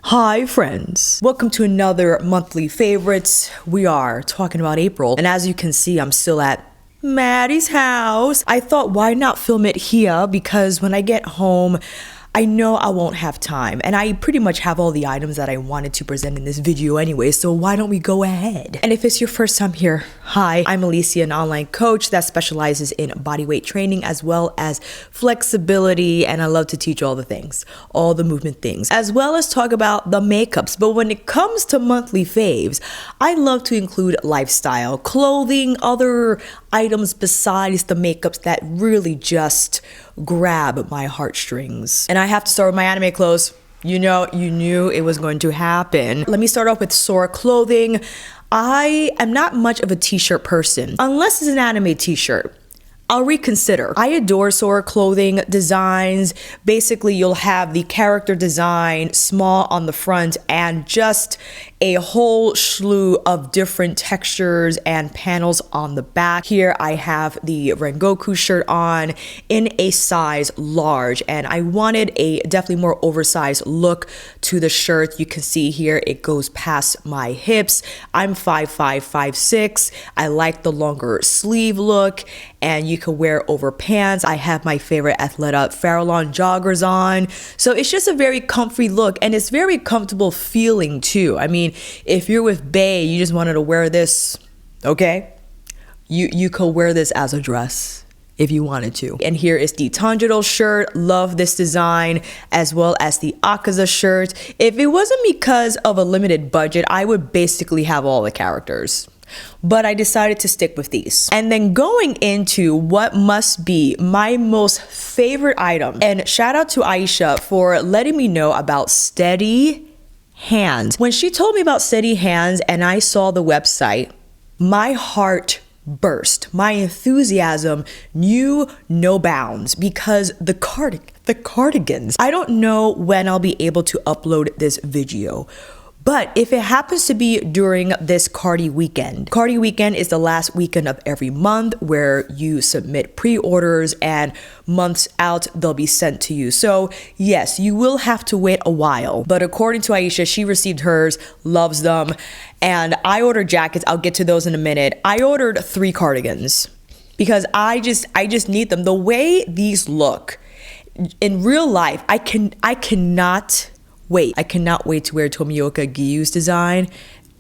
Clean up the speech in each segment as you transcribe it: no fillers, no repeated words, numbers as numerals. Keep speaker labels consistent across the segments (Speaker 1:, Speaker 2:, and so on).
Speaker 1: Hi friends, welcome to another monthly favorites. We are talking about April, and as you can see, I'm still at Maddie's house. I thought, why not film it here? Because when I get home, I know I won't have time, and I pretty much have all the items that I wanted to present in this video anyway, so why don't we go ahead? And if it's your first time here, hi, I'm Alicia, an online coach that specializes in bodyweight training as well as flexibility, and I love to teach all the things, all the movement things, as well as talk about the makeups. But when it comes to monthly faves, I love to include lifestyle, clothing, other items besides the makeups that really just grab my heartstrings. And I have to start with my anime clothes. You know, you knew it was going to happen. Let me start off with Sora clothing. I am not much of a t-shirt person, unless it's an anime t-shirt. I'll reconsider. I adore Sora clothing designs. Basically, you'll have the character design small on the front and just a whole slew of different textures and panels on the back. Here I have the Rengoku shirt on in a size large, and I wanted a definitely more oversized look to the shirt. You can see here it goes past my hips. I'm 5'5", 5'6". I like the longer sleeve look, and you can wear over pants. I have my favorite Athleta Farallon joggers on. So it's just a very comfy look, and it's very comfortable feeling too. I mean, if you're with Bae, you just wanted to wear this, okay? You could wear this as a dress if you wanted to. And here is the Tanjiro shirt. Love this design, as well as the Akaza shirt. If it wasn't because of a limited budget, I would basically have all the characters, but I decided to stick with these. And then going into what must be my most favorite item, and shout out to Aisha for letting me know about Steady Hands. When she told me about Steady Hands and I saw the website, my heart burst. My enthusiasm knew no bounds because the cardigans. I don't know when I'll be able to upload this video, but if it happens to be during this Cardi weekend is the last weekend of every month where you submit pre-orders, and months out they'll be sent to you. So yes, you will have to wait a while, but according to Aisha, she received hers, loves them, and I ordered jackets. I'll get to those in a minute. I ordered 3 cardigans because I just need them. The way these look in real life, I cannot wait. I cannot wait to wear Tomioka Gyu's design.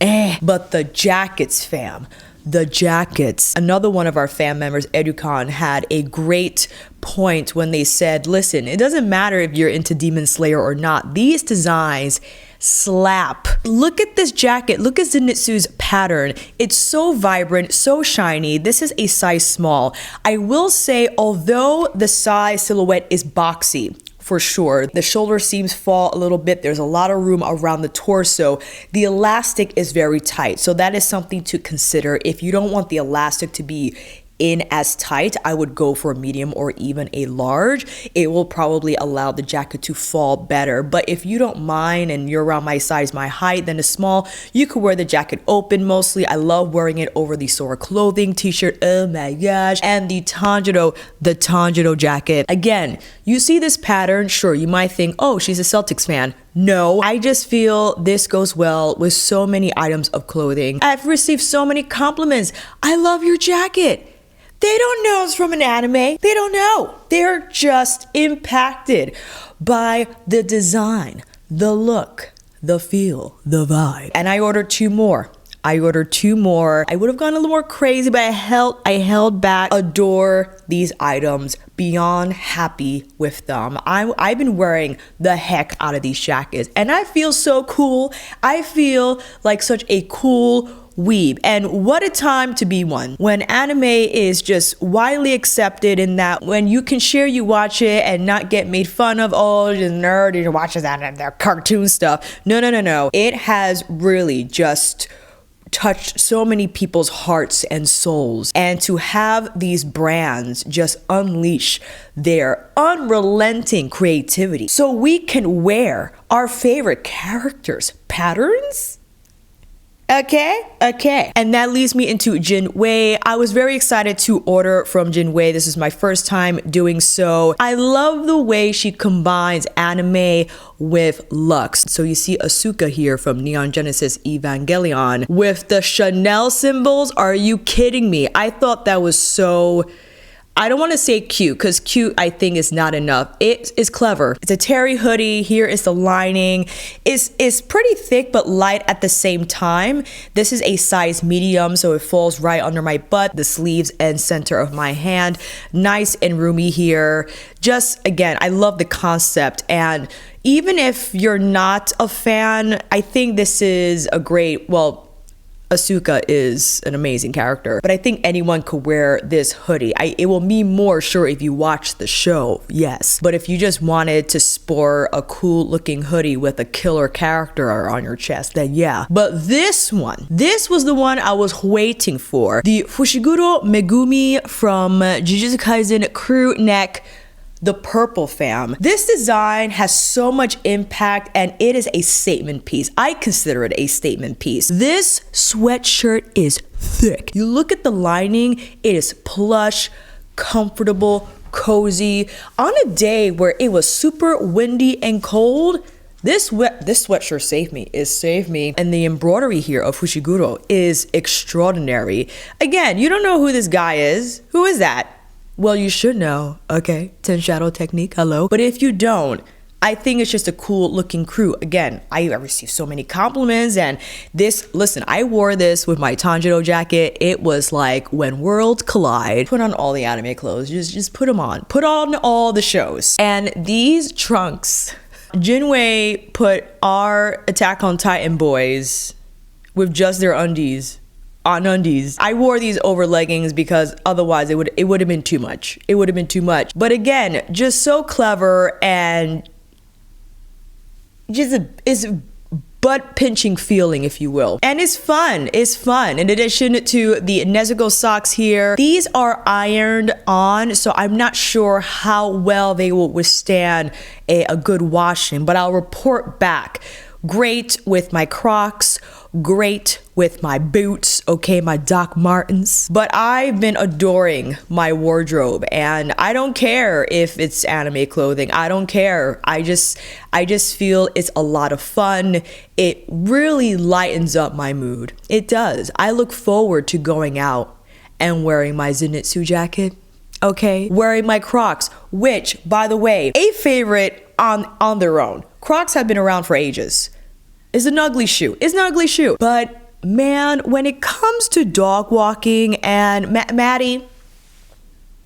Speaker 1: But the jackets, fam. The jackets. Another one of our fan members, Educon, had a great point when they said, listen, it doesn't matter if you're into Demon Slayer or not. These designs slap. Look at this jacket. Look at Zenitsu's pattern. It's so vibrant, so shiny. This is a size small. I will say, although the Saie silhouette is boxy, for sure, the shoulder seams fall a little bit. There's a lot of room around the torso. The elastic is very tight, so that is something to consider. If you don't want the elastic to be in as tight, I would go for a medium or even a large. It will probably allow the jacket to fall better. But if you don't mind and you're around my size, my height, then a small, you could wear the jacket open mostly. I love wearing it over the Sora clothing t-shirt. Oh my gosh. And the Tanjiro jacket. Again, you see this pattern, sure, you might think, oh, she's a Celtics fan. No, I just feel this goes well with so many items of clothing. I've received so many compliments. I love your jacket. They don't know it's from an anime. They don't know. They're just impacted by the design, the look, the feel, the vibe. And I ordered 2 more. I would have gone a little more crazy, but I held back. Adore these items, beyond happy with them. I've been wearing the heck out of these jackets, and I feel so cool. I feel like such a cool weeb, and what a time to be one when anime is just widely accepted, in that when you can share, you watch it and not get made fun of, oh, just nerd who watches that and their cartoon stuff. No, it has really just touched so many people's hearts and souls, and to have these brands just unleash their unrelenting creativity so we can wear our favorite characters patterns. Okay. And that leads me into Jynwaye. I was very excited to order from Jynwaye. This is my first time doing so. I love the way she combines anime with luxe. So you see a Suqqu here from Neon Genesis Evangelion with the Chanel symbols. Are you kidding me? I thought that was so... I don't want to say cute, because cute I think is not enough. It is clever. It's a terry hoodie. Here is the lining. It's pretty thick but light at the same time. This is a size medium, so it falls right under my butt, the sleeves and center of my hand. Nice and roomy here. Just, again, I love the concept, and even if you're not a fan, I think this is a great, well, Suqqu is an amazing character, but I think anyone could wear this hoodie. It will be more sure if you watch the show, yes. But if you just wanted to sport a cool looking hoodie with a killer character on your chest, then yeah. But this was the one I was waiting for. The Fushiguro Megumi from Jujutsu Kaisen Crewneck, the purple fam. This design has so much impact, and it is a statement piece. I consider it a statement piece. This sweatshirt is thick. You look at the lining, it is plush, comfortable, cozy. On a day where it was super windy and cold, this sweatshirt saved me. It saved me. And the embroidery here of Fushiguro is extraordinary. Again, you don't know who this guy is. Who is that? Well, you should know, okay? 10 shadow technique, hello. But if you don't, I think it's just a cool looking crew. Again, I received so many compliments, and this, listen, I wore this with my Tanjiro jacket. It was like when worlds collide. Put on all the anime clothes, just put them on. Put on all the shows. And these trunks, Jynwaye put our Attack on Titan boys with just their undies on undies. I wore these over leggings because otherwise it would have been too much. It would have been too much. But again, just so clever, and just it's a butt pinching feeling, if you will. And it's fun. It's fun. In addition to the Nezuko socks here, these are ironed on, so I'm not sure how well they will withstand a good washing, but I'll report back. Great with my Crocs, great with my boots, okay, my Doc Martens. But I've been adoring my wardrobe, and I don't care if it's anime clothing. I don't care. I just feel it's a lot of fun. It really lightens up my mood. It does. I look forward to going out and wearing my Zenitsu jacket, okay? Wearing my Crocs, which, by the way, a favorite on their own. Crocs have been around for ages. It's an ugly shoe. It's an ugly shoe. But man, when it comes to dog walking, and Maddie,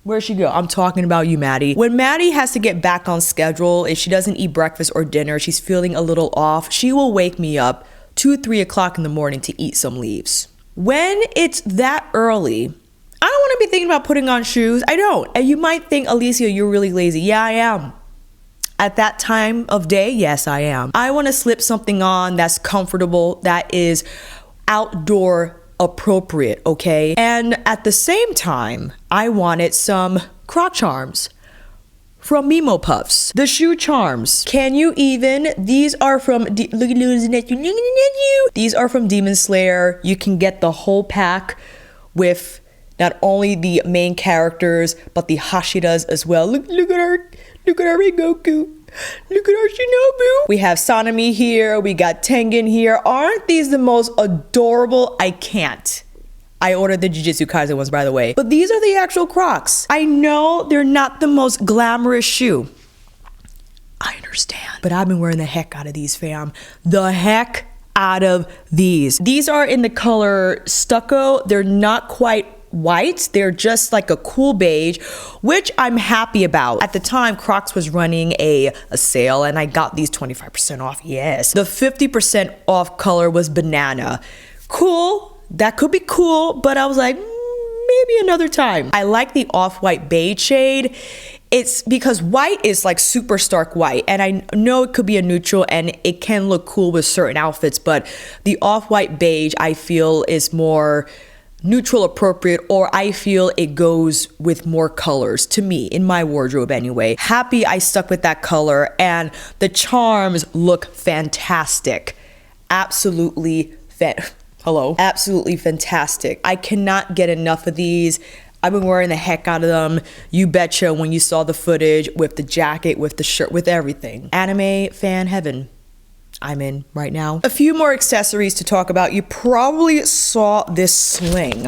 Speaker 1: where'd she go? I'm talking about you, Maddie. When Maddie has to get back on schedule, if she doesn't eat breakfast or dinner, she's feeling a little off, she will wake me up 2-3 o'clock in the morning to eat some leaves. When it's that early, I don't want to be thinking about putting on shoes. I don't. And you might think, Alicia, you're really lazy. Yeah, I am. At that time of day, yes, I am. I want to slip something on that's comfortable, that is outdoor appropriate, okay? And at the same time, I wanted some Croc charms from Mimo Puffs. The shoe charms. Can you even? These are from these are from Demon Slayer. You can get the whole pack with not only the main characters, but the Hashiras as well. Look at our Rengoku. Look at our Shinobu. We have Sanemi here. We got Tengen here. Aren't these the most adorable? I can't. I ordered the Jujutsu Kaisen ones, by the way. But these are the actual Crocs. I know they're not the most glamorous shoe. I understand. But I've been wearing the heck out of these, fam. The heck out of these. These are in the color Stucco. They're not quite white. They're just like a cool beige, which I'm happy about. At the time, Crocs was running a sale, and I got these 25% off. Yes. The 50% off color was banana. Cool. That could be cool, but I was like, maybe another time. I like the off-white beige shade. It's because white is like super stark white, and I know it could be a neutral and it can look cool with certain outfits, but the off-white beige I feel is more neutral appropriate, or I feel it goes with more colors to me in my wardrobe anyway. Happy I stuck with that color, and the charms look fantastic. Absolutely Hello. Absolutely fantastic. I cannot get enough of these. I've been wearing the heck out of them. You betcha when you saw the footage with the jacket, with the shirt, with everything. Anime fan heaven. I'm in right now. A few more accessories to talk about. You probably saw this sling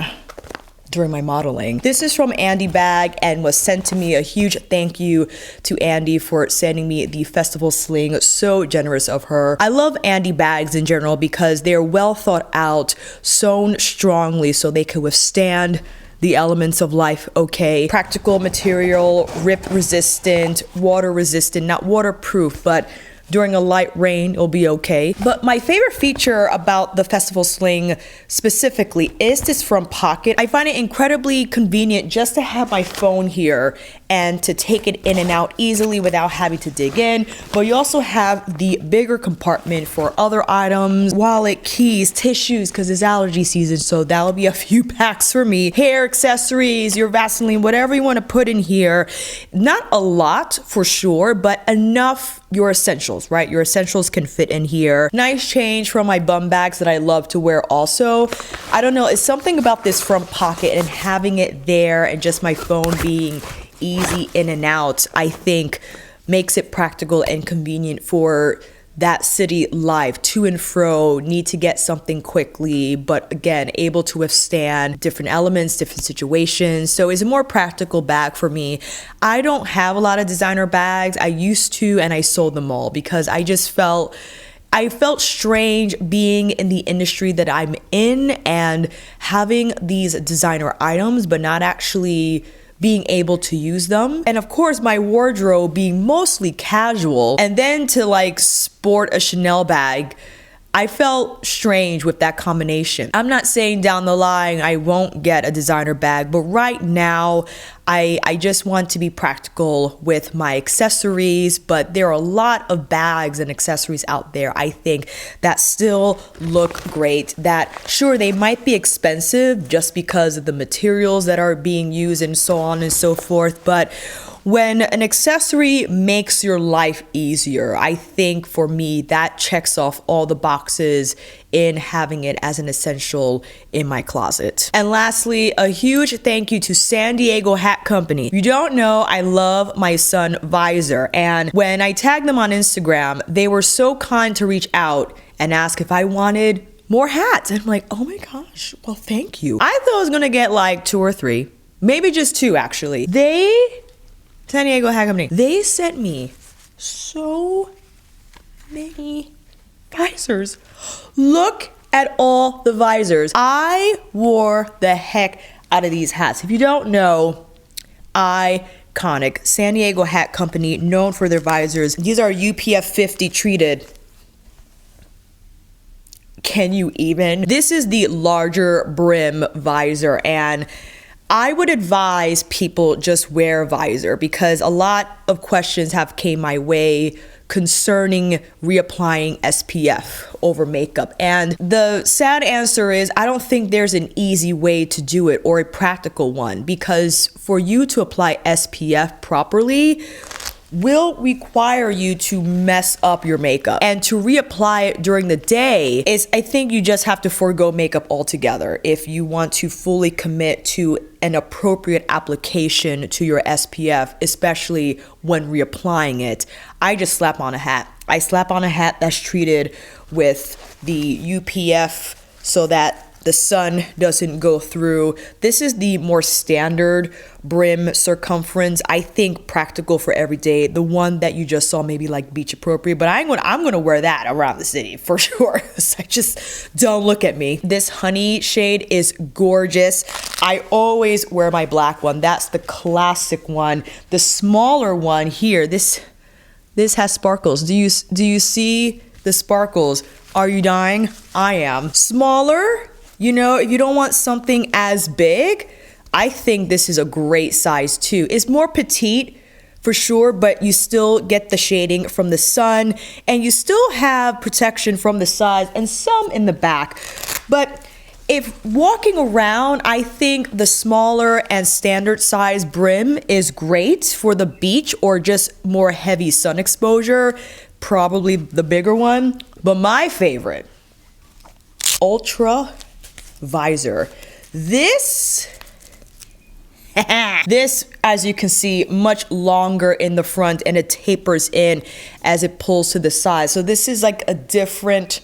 Speaker 1: during my modeling. This is from ANDI bag and was sent to me. A huge thank you to ANDI for sending me the festival sling. So generous of her. I love ANDI bags in general because they're well thought out, sewn strongly so they could withstand the elements of life, okay? Practical material, rip resistant, water resistant, not waterproof, but during a light rain, it'll be okay. But my favorite feature about the festival sling specifically is this front pocket. I find it incredibly convenient just to have my phone here and to take it in and out easily without having to dig in. But you also have the bigger compartment for other items, wallet, keys, tissues, because it's allergy season, so that'll be a few packs for me. Hair accessories, your Vaseline, whatever you want to put in here. Not a lot for sure, but enough your essentials, right? Your essentials can fit in here. Nice change from my bum bags that I love to wear also. I don't know, it's something about this front pocket and having it there and just my phone being easy in and out, I think makes it practical and convenient for that city life, to and fro, need to get something quickly, but again, able to withstand different elements, different situations. So it's a more practical bag for me. I don't have a lot of designer bags. I used to, and I sold them all because I felt strange being in the industry that I'm in and having these designer items, but not actually being able to use them. And of course, my wardrobe being mostly casual, and then to like sport a Chanel bag, I felt strange with that combination. I'm not saying down the line I won't get a designer bag, but right now I just want to be practical with my accessories. But there are a lot of bags and accessories out there, I think, that still look great. That sure, they might be expensive just because of the materials that are being used and so on and so forth, but when an accessory makes your life easier, I think for me, that checks off all the boxes in having it as an essential in my closet. And lastly, a huge thank you to San Diego Hat Company. If you don't know, I love my son visor. And when I tagged them on Instagram, they were so kind to reach out and ask if I wanted more hats. And I'm like, oh my gosh, well, thank you. I thought I was gonna get like 2 or 3, maybe just 2 actually. San Diego Hat Company, they sent me so many visors. Look at all the visors. I wore the heck out of these hats. If you don't know, iconic. San Diego Hat Company, known for their visors. These are UPF 50 treated. Can you even? This is the larger brim visor, and I would advise people just wear a visor because a lot of questions have came my way concerning reapplying SPF over makeup. And the sad answer is I don't think there's an easy way to do it or a practical one, because for you to apply SPF properly will require you to mess up your makeup, and to reapply it during the day is, I think you just have to forego makeup altogether if you want to fully commit to an appropriate application to your SPF, especially when reapplying it. I just slap on a hat. I slap on a hat that's treated with the UPF so that the sun doesn't go through. This is the more standard brim circumference. I think practical for every day. The one that you just saw maybe like beach appropriate, but I'm gonna wear that around the city for sure. So just don't look at me. This honey shade is gorgeous. I always wear my black one. That's the classic one. The smaller one here, this has sparkles. Do you see the sparkles? Are you dying? I am. Smaller, you know, if you don't want something as big, I think this is a great size too. It's more petite for sure, but you still get the shading from the sun and you still have protection from the sides and some in the back. But if walking around, I think the smaller and standard size brim is great for the beach or just more heavy sun exposure, probably the bigger one. But my favorite Ultra Visor. This, as you can see, much longer in the front, and it tapers in as it pulls to the side. So this is like a different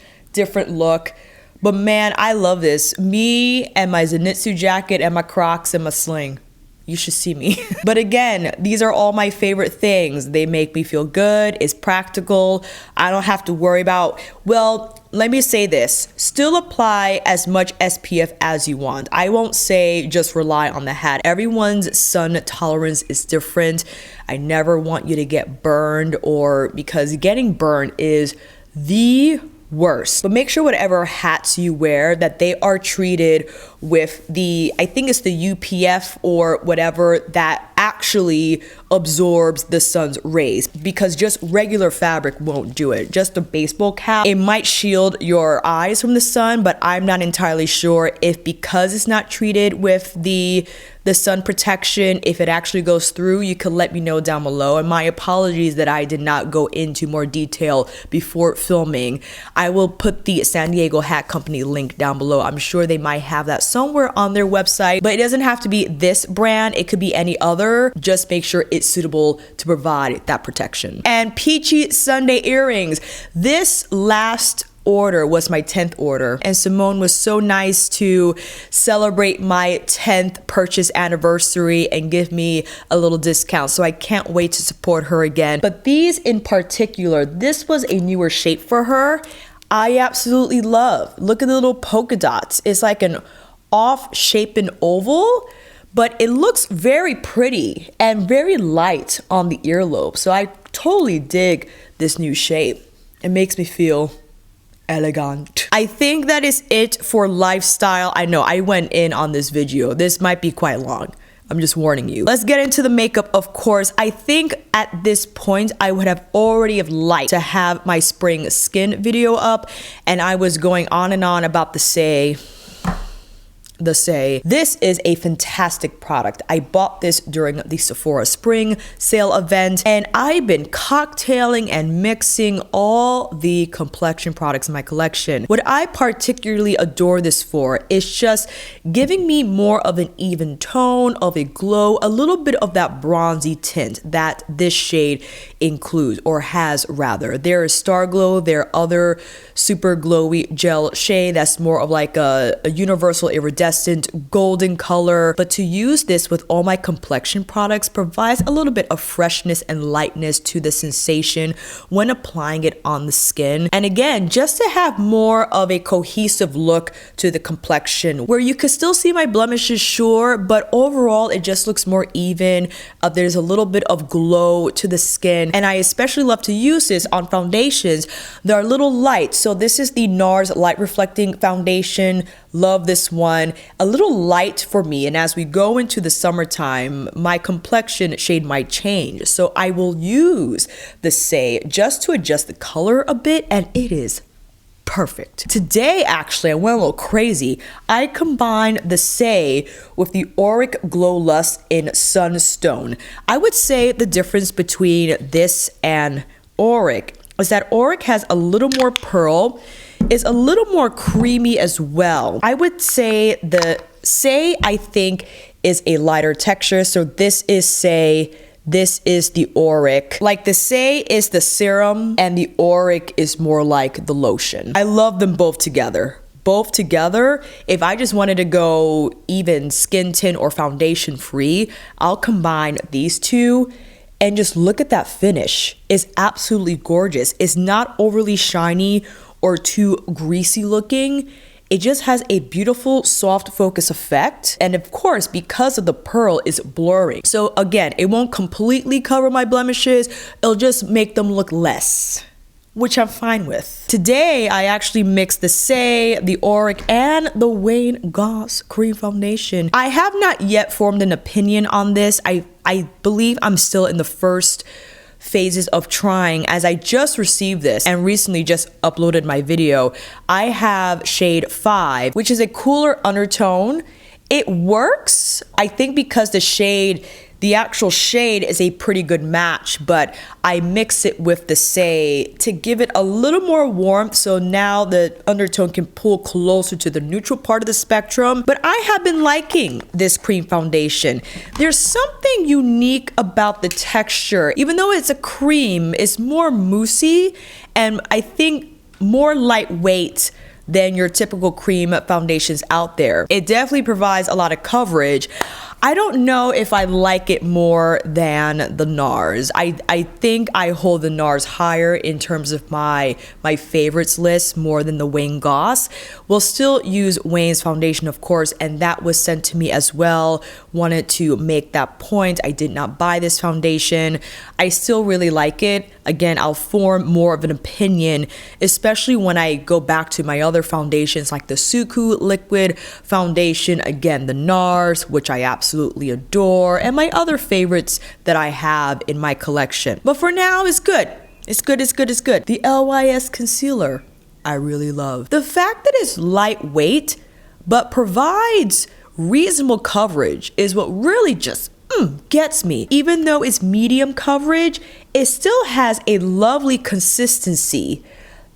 Speaker 1: look. But man, I love this. Me and my Zenitsu jacket and my Crocs and my Sling. You should see me. But again, these are all my favorite things. They make me feel good. It's practical. I don't have to worry about, well, let me say this. Still apply as much SPF as you want. I won't say just rely on the hat. Everyone's sun tolerance is different. I never want you to get burned, or because getting burned is the worse. But make sure whatever hats you wear that they are treated with the, I think it's the UPF or whatever that actually absorbs the sun's rays, because just regular fabric won't do it. Just a baseball cap, it might shield your eyes from the sun, but I'm not entirely sure if because it's not treated with the sun protection, if it actually goes through. You can let me know down below, and my apologies that I did not go into more detail before filming. I will put the San Diego Hat Company link down below. I'm sure they might have that somewhere on their website, but it doesn't have to be this brand. It could be any other. Just make sure it's suitable to provide that protection. And Peachy Sunday earrings. This last order was my 10th order, and Simone was so nice to celebrate my 10th purchase anniversary and give me a little discount, so I can't wait to support her again. But these in particular, this was a newer shape for her. I absolutely love. Look at the little polka dots. It's like an off-shapen oval, but it looks very pretty and very light on the earlobe. So I totally dig this new shape. It makes me feel elegant. I think that is it for lifestyle. I know I went in on this video. This might be quite long. I'm just warning you. Let's get into the makeup, of course. I think at this point, I would have already have liked to have my spring skin video up, and I was going on and on about the Saie. This is a fantastic product. I bought this during the Sephora spring sale event, and I've been cocktailing and mixing all the complexion products in my collection. What I particularly adore this for is just giving me more of an even tone, of a glow, a little bit of that bronzy tint that this shade includes, or has rather. There is Star Glow, there are other super glowy gel shade that's more of like a universal iridescent golden color, but to use this with all my complexion products provides a little bit of freshness and lightness to the sensation when applying it on the skin. And again, just to have more of a cohesive look to the complexion, where you can still see my blemishes, sure, but overall it just looks more even. There's a little bit of glow to the skin, and I especially love to use this on foundations that are a little light. So this is the NARS Light Reflecting Foundation. Love this one. A little light for me, and as we go into the summertime, my complexion shade might change. So I will use the Saie just to adjust the color a bit, and it is perfect. Today, actually, I went a little crazy. I combined the Saie with the Auric Glow Lust in Sunstone. I would say the difference between this and Auric is that Auric has a little more pearl, is a little more creamy as well. I would say the Saie, I think, is a lighter texture. So this is Saie, this is the Auric. Like the Saie is the serum and the Auric is more like the lotion. I love them both together. Both together, if I just wanted to go even skin tint or foundation free, I'll combine these two. And just look at that finish. It's absolutely gorgeous. It's not overly shiny or too greasy looking. It just has a beautiful soft focus effect. And of course, because of the pearl, it's blurring. So again, it won't completely cover my blemishes. It'll just make them look less, which I'm fine with. Today, I actually mixed the Saie, the Auric, and the Wayne Goss Cream Foundation. I have not yet formed an opinion on this. I believe I'm still in the first phases of trying, as I just received this and recently just uploaded my video. I have shade 5, which is a cooler undertone. It works, I think, because the shade The actual shade is a pretty good match, but I mix it with the Saie to give it a little more warmth, so now the undertone can pull closer to the neutral part of the spectrum. But I have been liking this cream foundation. There's something unique about the texture. Even though it's a cream, it's more moussey, and I think more lightweight than your typical cream foundations out there. It definitely provides a lot of coverage. I don't know if I like it more than the NARS. I think I hold the NARS higher in terms of my favorites list more than the Wayne Goss. We'll still use Wayne's foundation, of course, and that was sent to me as well. Wanted to make that point. I did not buy this foundation. I still really like it. Again, I'll form more of an opinion, especially when I go back to my other foundations like the Suqqu liquid foundation, again, the NARS, which I absolutely adore, and my other favorites that I have in my collection. But for now, it's good. It's good, it's good, it's good. The LYS concealer, I really love. The fact that it's lightweight, but provides reasonable coverage is what really just gets me. Even though it's medium coverage, it still has a lovely consistency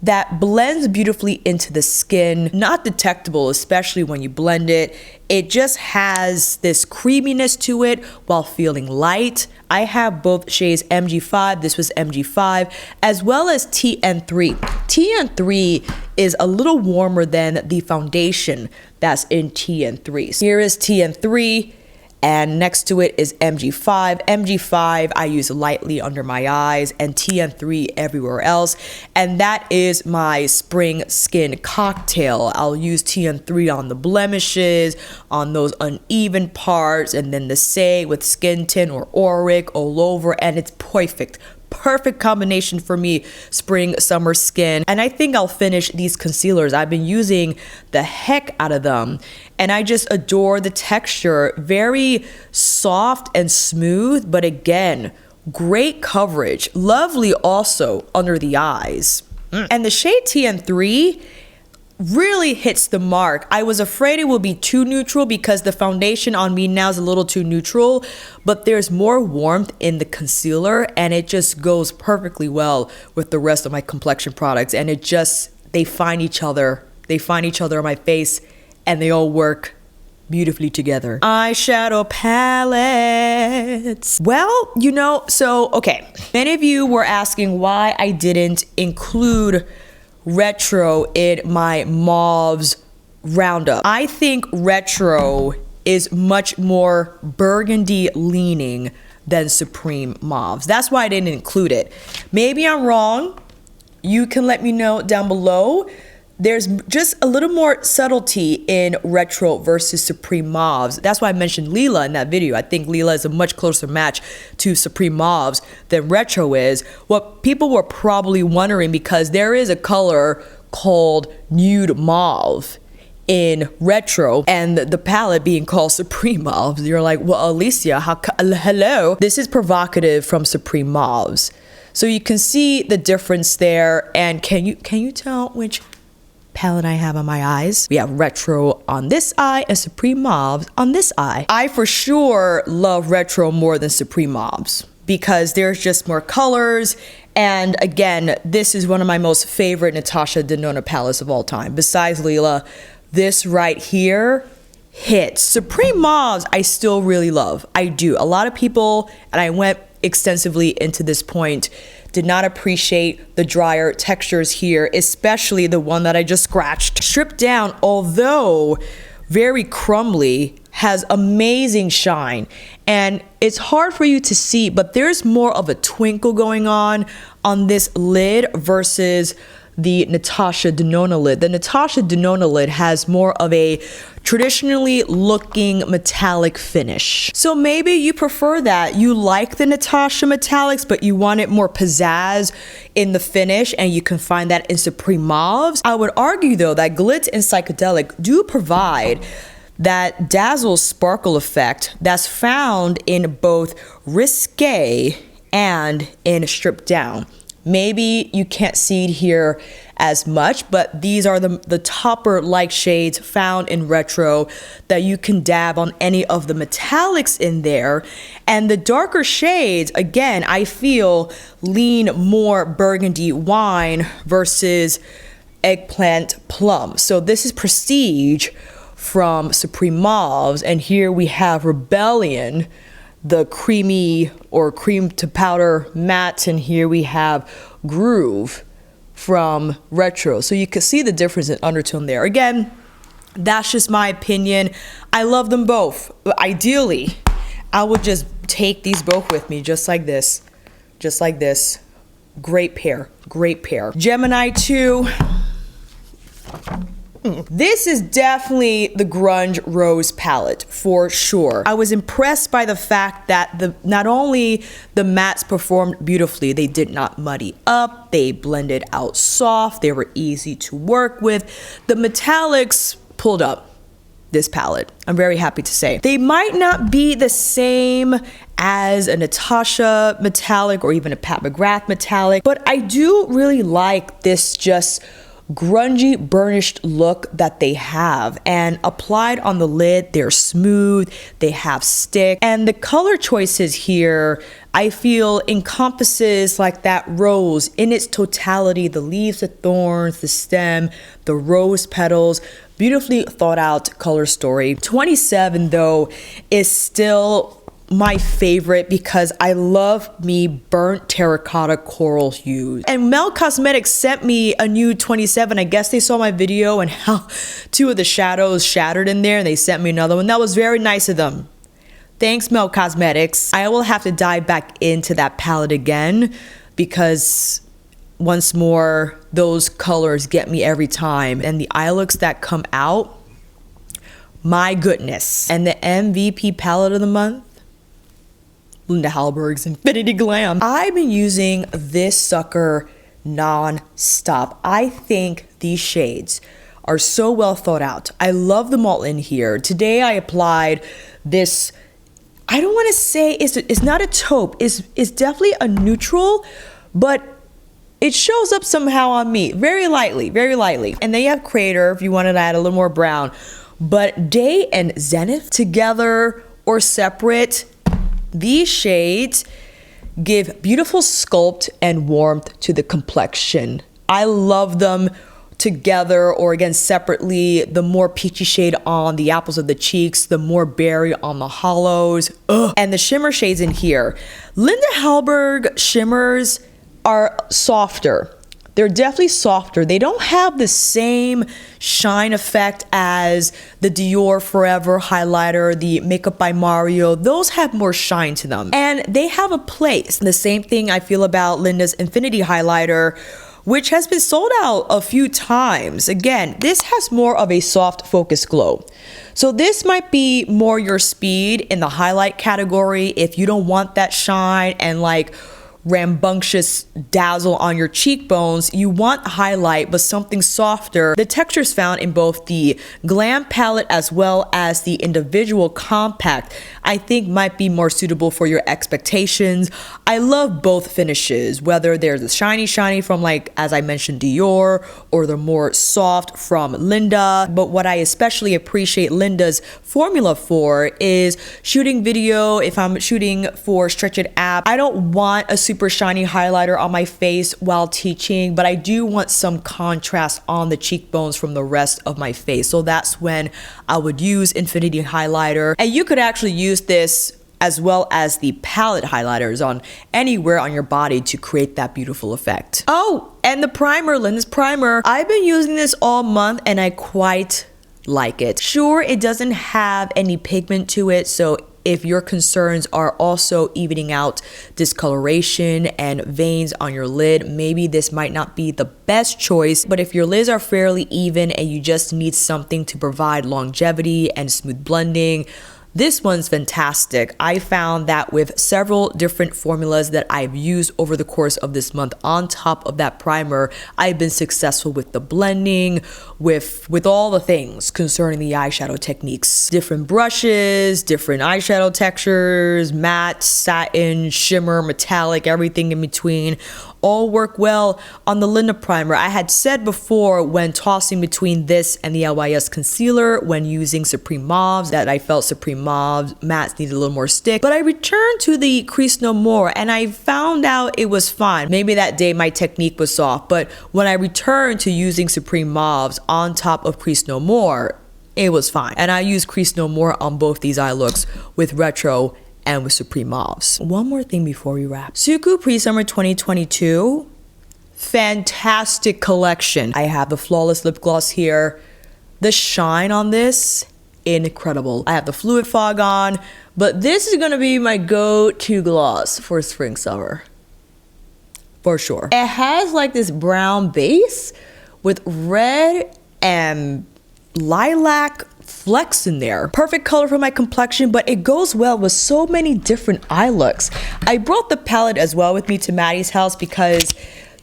Speaker 1: that blends beautifully into the skin. Not detectable, especially when you blend it. It just has this creaminess to it while feeling light. I have both shades MG5, this was MG5, as well as TN3. TN3 is a little warmer than the foundation that's in TN3. So here is TN3. And next to it is MG5. MG5 I use lightly under my eyes, and TN3 everywhere else. And that is my spring skin cocktail. I'll use TN3 on the blemishes, on those uneven parts, and then the Saie with skin tint or auric all over, and it's perfect. Perfect combination for me, spring, summer skin. And I think I'll finish these concealers. I've been using the heck out of them, and I just adore the texture. Very soft and smooth, but again, great coverage. Lovely also under the eyes. And the shade TN3 really hits the mark. I was afraid it would be too neutral because the foundation on me now is a little too neutral, but there's more warmth in the concealer, and it just goes perfectly well with the rest of my complexion products, and it just, they find each other on my face, and they all work beautifully together. Eyeshadow palettes. Well, you know, so okay, many of you were asking why I didn't include retro in my Mauves roundup. I think retro is much more burgundy leaning than Supreme Mauves. That's why I didn't include it. Maybe I'm wrong. You can let me know down below. There's just a little more subtlety in retro versus Supreme Mauves. That's why I mentioned Lila in that video. I think Lila is a much closer match to Supreme Mauves than retro is. What people were probably wondering, because there is a color called Nude Mauve in retro, and the palette being called Supreme Mauves. You're like, well, Alicia, hello? This is provocative from Supreme Mauves. So you can see the difference there. And can you tell which palette I have on my eyes? We have retro on this eye and Supreme Mauves on this eye. I for sure love retro more than Supreme Mauves because there's just more colors. And again, this is one of my most favorite Natasha Denona palettes of all time. Besides Lila, this right here hits. Supreme Mauves I still really love. I do. A lot of people, and I went extensively into this point, did not appreciate the drier textures here, especially the one that I just scratched. Stripped down, although very crumbly, has amazing shine. And it's hard for you to see, but there's more of a twinkle going on this lid versus the Natasha Denona lid. The Natasha Denona lid has more of a traditionally looking metallic finish. So maybe you prefer that. You like the Natasha metallics, but you want it more pizzazz in the finish, and you can find that in Supreme Mauves. I would argue though that Glitz and Psychedelic do provide that dazzle sparkle effect that's found in both Risque and in Stripped Down. Maybe you can't see it here as much, but these are the topper like shades found in retro that you can dab on any of the metallics in there. And the darker shades, again, I feel lean more burgundy wine versus eggplant plum. So this is Prestige from Supreme Mauves, and here we have Rebellion, the creamy or cream to powder matte, and here we have Groove from retro. So you can see the difference in undertone there. Again, that's just my opinion. I love them both. Ideally, I would just take these both with me, just like this. Just like this. Great pair. Great pair. Gemini 2. This is definitely the grunge rose palette for sure. I was impressed by the fact that not only the mattes performed beautifully, they did not muddy up, they blended out soft, they were easy to work with. The metallics pulled up this palette, I'm very happy to say. They might not be the same as a Natasha metallic or even a Pat McGrath metallic, but I do really like this just grungy burnished look that they have, and applied on the lid they're smooth, they have stick, and the color choices here I feel encompasses like that rose in its totality, the leaves, the thorns, the stem, the rose petals. Beautifully thought out color story. 27 though is still my favorite because I love me burnt terracotta coral hues. And Mel Cosmetics sent me a new 27. I guess they saw my video and how 2 of the shadows shattered in there, and they sent me another one. That was very nice of them. Thanks, Mel Cosmetics. I will have to dive back into that palette again because once more, those colors get me every time. And the eye looks that come out, my goodness. And the MVP palette of the month, Linda Hallberg's Infinity Glam. I've been using this sucker non-stop. I think these shades are so well thought out. I love them all in here. Today I applied this, I don't want to say it's not a taupe, it's definitely a neutral, but it shows up somehow on me, very lightly, very lightly. And then you have Crater if you wanted to add a little more brown. But Day and Zenith together or separate, these shades give beautiful sculpt and warmth to the complexion. I love them together or again separately. The more peachy shade on the apples of the cheeks, the more berry on the hollows. Ugh. And the shimmer shades in here. Linda Hallberg shimmers are softer. They're definitely softer. They don't have the same shine effect as the Dior Forever highlighter, the Makeup by Mario. Those have more shine to them. And they have a place. The same thing I feel about Linda's Infinity highlighter, which has been sold out a few times. Again, this has more of a soft focus glow. So this might be more your speed in the highlight category if you don't want that shine and like rambunctious dazzle on your cheekbones. You want highlight but something softer. The textures found in both the Glam palette as well as the individual compact I think might be more suitable for your expectations. I love both finishes, whether there's the shiny from, like as I mentioned, Dior, or the more soft from Linda. But what I especially appreciate Linda's formula for is shooting video. If I'm shooting for Stretch It app, I don't want a super shiny highlighter on my face while teaching, but I do want some contrast on the cheekbones from the rest of my face. So that's when I would use Infinity highlighter. And you could actually use this as well as the palette highlighters on anywhere on your body to create that beautiful effect. Oh, and the primer, Linda's primer. I've been using this all month and I quite like it. Sure, it doesn't have any pigment to it, so if your concerns are also evening out discoloration and veins on your lid, maybe this might not be the best choice. But if your lids are fairly even and you just need something to provide longevity and smooth blending, this one's fantastic. I found that with several different formulas that I've used over the course of this month on top of that primer, I've been successful with the blending, with all the things concerning the eyeshadow techniques. Different brushes, different eyeshadow textures, matte, satin, shimmer, metallic, everything in between. all work well on the Linda primer. I had said before when tossing between this and the LYS concealer when using Supreme Mauves that I felt Supreme Mauves mattes needed a little more stick, but I returned to the Crease No More and I found out it was fine. Maybe that day my technique was soft, but when I returned to using Supreme Mauves on top of Crease No More, it was fine. And I use Crease No More on both these eye looks with Retro and with Supreme Mauves. One more thing before we wrap. Suqqu Pre-Summer 2022, fantastic collection. I have the Flawless Lip Gloss here. The shine on this, incredible. I have the Fluid Fog on, but this is gonna be my go-to gloss for spring summer. For sure. It has like this brown base with red and lilac flecks in there. Perfect color for my complexion, but it goes well with so many different eye looks. I brought the palette as well with me to Maddie's house because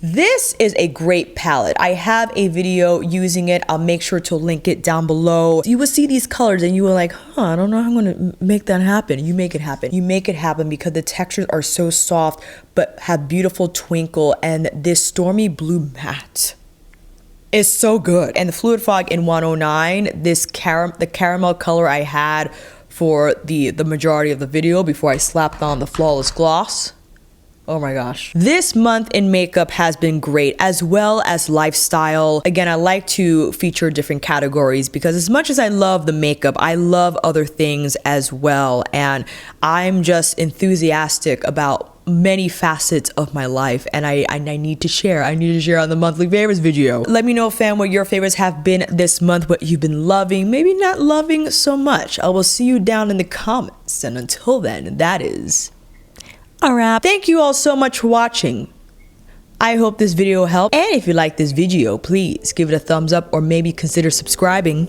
Speaker 1: this is a great palette. I have a video using it. I'll make sure to link it down below. You will see these colors and you were like, I don't know how I'm gonna make that happen. You make it happen. You make it happen because the textures are so soft but have beautiful twinkle, and this Stormy Blue matte is so good. And the Fluid Fog in 109, the caramel color I had for the majority of the video before I slapped on the Flawless Gloss. Oh my gosh. This month in makeup has been great, as well as lifestyle. Again, I like to feature different categories because as much as I love the makeup, I love other things as well. And I'm just enthusiastic about many facets of my life, and I need to share. I need to share on the monthly favorites video. Let me know, fam, what your favorites have been this month, what you've been loving, maybe not loving so much. I will see you down in the comments, and until then, that is a wrap. Thank you all so much for watching. I hope this video helped, and if you like this video, please give it a thumbs up or maybe consider subscribing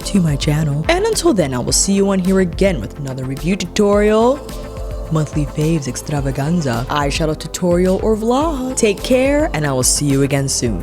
Speaker 1: to my channel. And until then, I will see you on here again with another review tutorial, monthly faves extravaganza, eyeshadow tutorial, or vlog. Take care, and I will see you again soon.